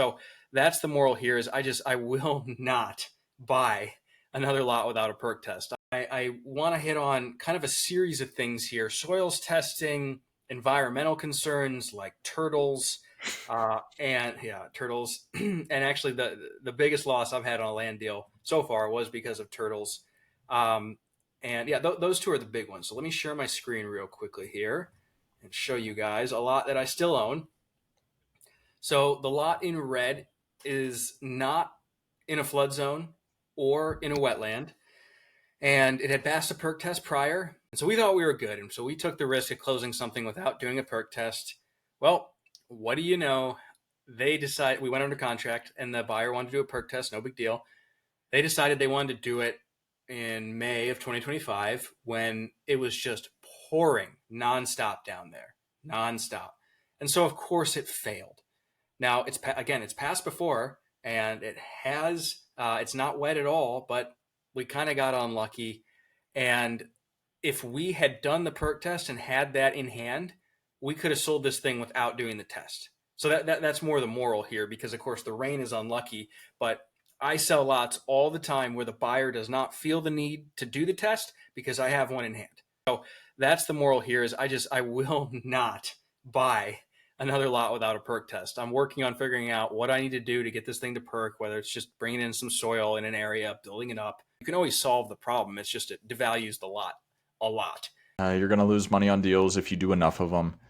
So that's the moral here is I will not buy another lot without a perk test. I want to hit on kind of a series of things here: soils testing, environmental concerns like turtles, and yeah, turtles. And actually, the biggest loss I've had on a land deal so far was because of turtles. Um, and yeah, those two are the big ones. So let me share my screen real quickly here and show you guys a lot that I still own. So the lot in red is not in a flood zone or in a wetland, and it had passed a perk test prior. And so we thought we were good. And so we took the risk of closing something without doing a perk test. Well, what do you know? They decided we went under contract and the buyer wanted to do a perk test, no big deal. They decided they wanted to do it in May of 2025 when it was just pouring nonstop down there, nonstop. And so, of course, it failed. Now it's passed before, and it has. It's not wet at all, but we kind of got unlucky. And if we had done the perk test and had that in hand, we could have sold this thing without doing the test. So that's more the moral here, because of course the rain is unlucky, but I sell lots all the time where the buyer does not feel the need to do the test because I have one in hand. So that's the moral here is I will not buy another lot without a perk test. I'm working on figuring out what I need to do to get this thing to perk, whether it's just bringing in some soil in an area, building it up. You can always solve the problem. It's just it devalues the lot a lot. You're going to lose money on deals if you do enough of them.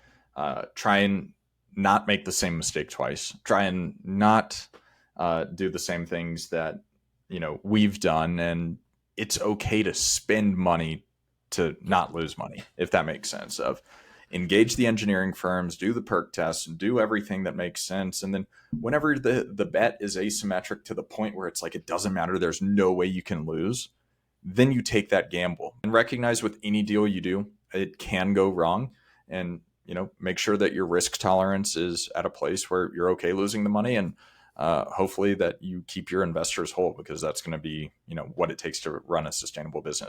Try and not make the same mistake twice. Try and not do the same things that we've done, and it's okay to spend money to not lose money, if that makes sense. Of engage the engineering firms, do the perk tests, and do everything that makes sense. And then whenever the bet is asymmetric to the point where it's like it doesn't matter, there's no way you can lose, then you take that gamble and recognize with any deal you do, it can go wrong. And make sure that your risk tolerance is at a place where you're okay losing the money, and hopefully that you keep your investors whole, because that's going to be what it takes to run a sustainable business.